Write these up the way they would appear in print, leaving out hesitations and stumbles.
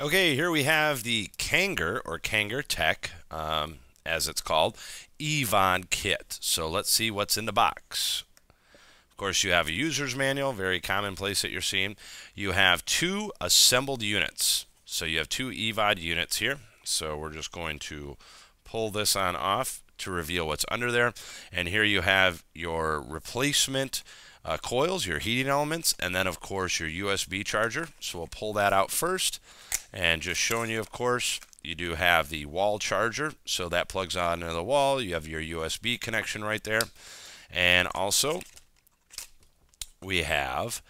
Okay, here we have the Kanger or Kangertech, as it's called, Evod Kit. So let's see what's in the box. Of course, you have a user's manual, very commonplace that you're seeing. You have two assembled units. So you have two Evod units here. So we're just going to pull this on off to reveal what's under there. And here you have your replacement coils, your heating elements, and then of course your USB charger. So we'll pull that out first. And just showing you, of course, you do have the wall charger, so that plugs on into the wall. You have your USB connection right there. And also, we have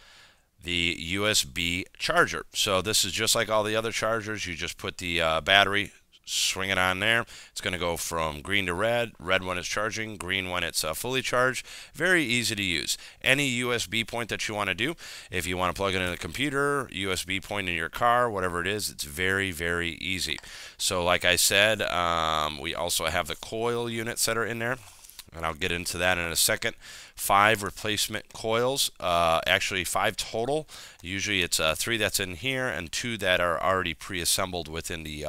the USB charger. So this is just like all the other chargers. You just put the battery, swing it on there. It's going to go from green to red when it's charging, green when it's fully charged. Very easy to use. Any USB point that you want to do, if you want to plug it in a computer, USB point in your car, whatever it is, it's very, very easy. So like I said, we also have the coil units that are in there, and I'll get into that in a second. 5 replacement coils, actually 5 total. Usually it's 3 that's in here and 2 that are already pre-assembled within the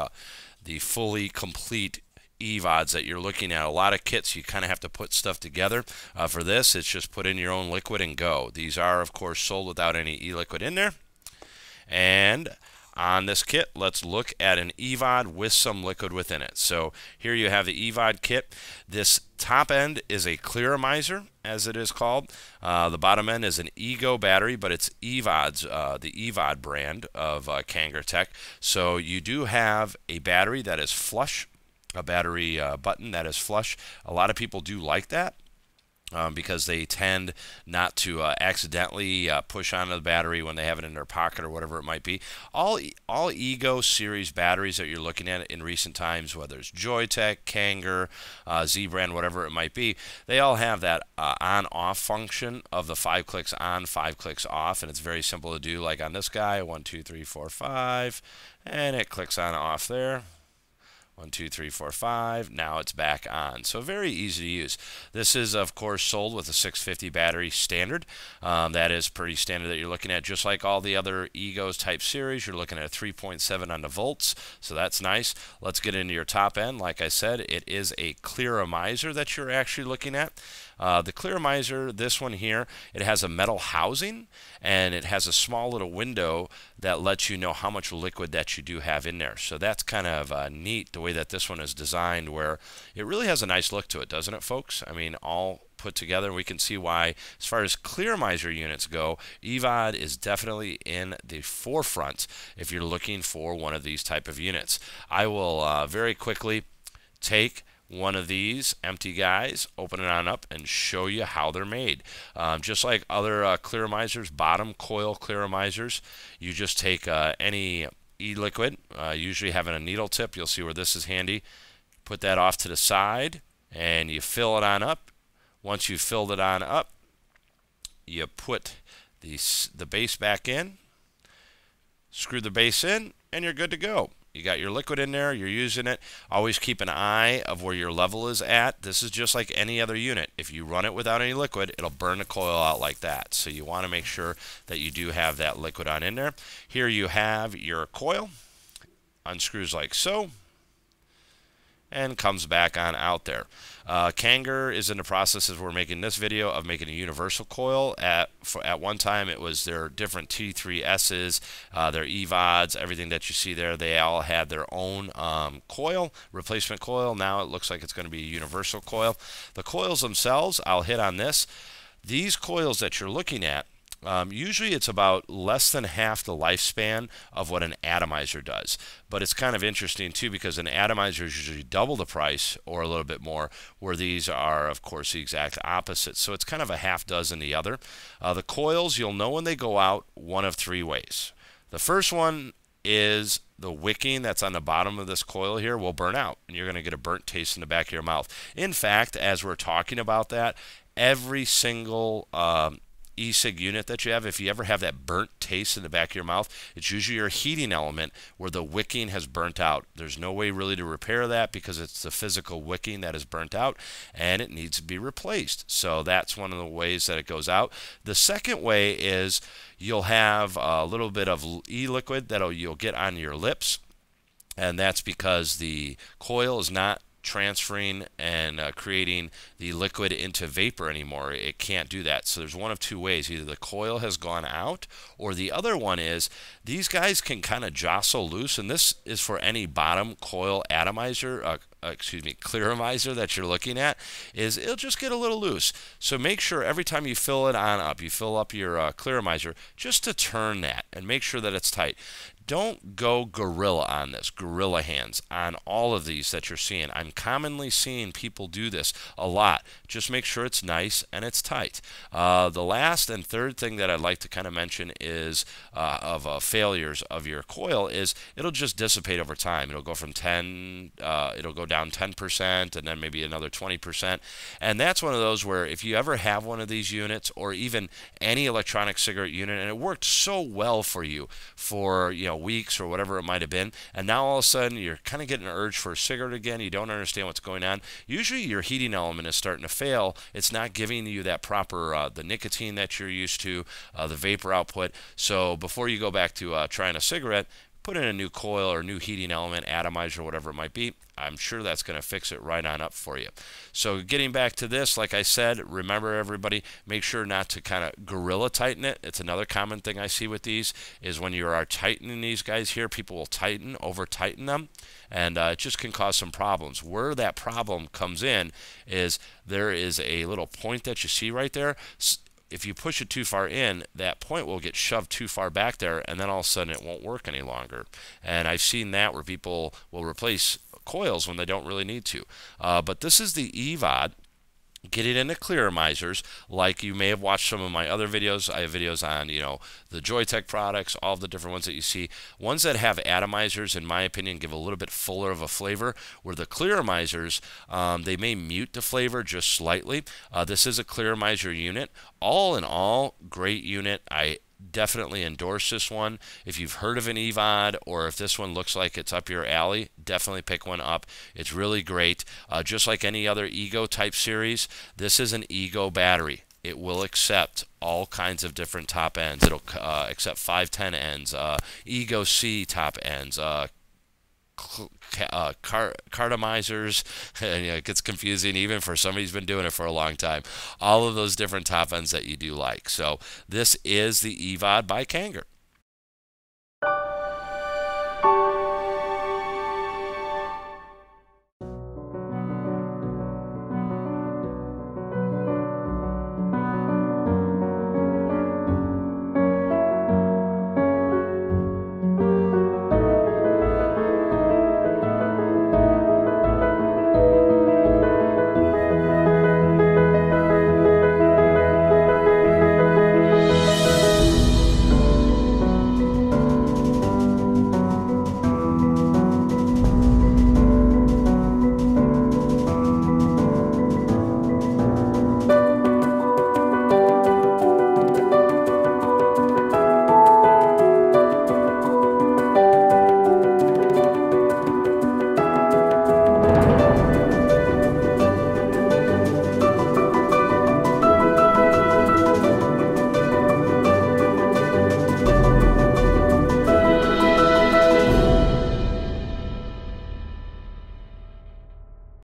fully complete Evods that you're looking at. A lot of kits, you kind of have to put stuff together. For this, it's just put in your own liquid and go. These are, of course, sold without any e-liquid in there. And on this kit, let's look at an Evod with some liquid within it. So here you have the Evod kit. This top end is a Clearomizer, as it is called. The bottom end is an Ego battery, but it's Evod's, the Evod brand of Kangertech. So you do have a battery that is flush, a battery button that is flush. A lot of people do like that. Because they tend not to accidentally push onto the battery when they have it in their pocket or whatever it might be. All Ego series batteries that you're looking at in recent times, whether it's Joytech, Kanger, Z brand, whatever it might be, they all have that on-off function of the 5 clicks on, 5 clicks off, and it's very simple to do. Like on this guy, 1, 2, 3, 4, 5, and it clicks on off there. 1, 2, 3, 4, 5. Now it's back on. So very easy to use. This is, of course, sold with a 650 battery standard. That is pretty standard that you're looking at. Just like all the other Egos type series, you're looking at 3.7 on the volts. So that's nice. Let's get into your top end. Like I said, it is a Clearomizer that you're actually looking at. The Clearomizer, this one here, it has a metal housing and it has a small little window that lets you know how much liquid that you do have in there. So that's kind of neat the way that this one is designed, where it really has a nice look to it, doesn't it, folks? I mean, all put together, we can see why, as far as Clearomizer units go, Evod is definitely in the forefront if you're looking for one of these type of units. I will very quickly take one of these empty guys, open it on up, and show you how they're made. Just like other Clearomizers, bottom coil Clearomizers, you just take any e-liquid, usually having a needle tip. You'll see where this is handy. Put that off to the side, and you fill it on up. Once you've filled it on up, you put the base back in, screw the base in, and you're good to go. You got your liquid in there, you're using it. Always keep an eye of where your level is at. This is just like any other unit. If you run it without any liquid, it'll burn the coil out like that. So you want to make sure that you do have that liquid on in there. Here you have your coil. Unscrews like so, and comes back on out there. Kanger is in the process, as we're making this video, of making a universal coil. At one time, it was their different T3Ss, their Evods, everything that you see there. They all had their own coil, replacement coil. Now it looks like it's going to be a universal coil. The coils themselves, I'll hit on this. These coils that you're looking at, usually it's about less than half the lifespan of what an atomizer does. But it's kind of interesting too, because an atomizer is usually double the price or a little bit more, where these are, of course, the exact opposite. So it's kind of a half dozen the other. The coils, you'll know when they go out one of 3 ways. The first one is the wicking that's on the bottom of this coil here will burn out, and you're going to get a burnt taste in the back of your mouth. In fact, as we're talking about that, every single e-cig unit that you have, if you ever have that burnt taste in the back of your mouth, it's usually your heating element where the wicking has burnt out. There's no way really to repair that because it's the physical wicking that is burnt out and it needs to be replaced. So that's one of the ways that it goes out. The second way is you'll have a little bit of e-liquid that you'll get on your lips, and that's because the coil is not transferring and creating the liquid into vapor anymore. It can't do that. So there's one of two ways. Either the coil has gone out, or the other one is these guys can kind of jostle loose, and this is for any bottom coil atomizer, clearomizer that you're looking at, is it'll just get a little loose. So make sure every time you fill it on up, you fill up your clearomizer, just to turn that and make sure that it's tight. Don't go gorilla on this, gorilla hands on all of these that you're seeing. I'm commonly seeing people do this a lot. Just make sure it's nice and it's tight. The last and third thing that I'd like to kind of mention is of failures of your coil is it'll just dissipate over time. It'll go from 10, it'll go down 10% and then maybe another 20%. And that's one of those where if you ever have one of these units or even any electronic cigarette unit and it worked so well for you for, you know, weeks or whatever it might have been, and now all of a sudden you're kind of getting an urge for a cigarette again, you don't understand what's going on, usually your heating element is starting to fail. It's not giving you that proper the nicotine that you're used to, the vapor output. So before you go back to trying a cigarette, put in a new coil or new heating element, atomizer, whatever it might be. I'm sure that's going to fix it right on up for you. So getting back to this, like I said, remember everybody, make sure not to kind of gorilla tighten it. It's another common thing I see with these is when you are tightening these guys here, people will over tighten them, and it just can cause some problems. Where that problem comes in is there is a little point that you see right there. If you push it too far in, that point will get shoved too far back there, and then all of a sudden it won't work any longer. And I've seen that where people will replace coils when they don't really need to. But this is the EVOD. Get it into clearomizers, like you may have watched some of my other videos. I have videos on, you know, the Joytech products, all the different ones that you see. Ones that have atomizers, in my opinion, give a little bit fuller of a flavor, where the clearomizers, they may mute the flavor just slightly. This is a clearomizer unit. All in all, great unit. I definitely endorse this one. If you've heard of an EVOD or if this one looks like it's up your alley, definitely pick one up. It's really great. Just like any other Ego type series, this is an Ego battery. It will accept all kinds of different top ends. It'll accept 510 ends, Ego C top ends, cartomizers, and it gets confusing even for somebody who's been doing it for a long time. All of those different top ends that you do like. So this is the EVOD by Kanger.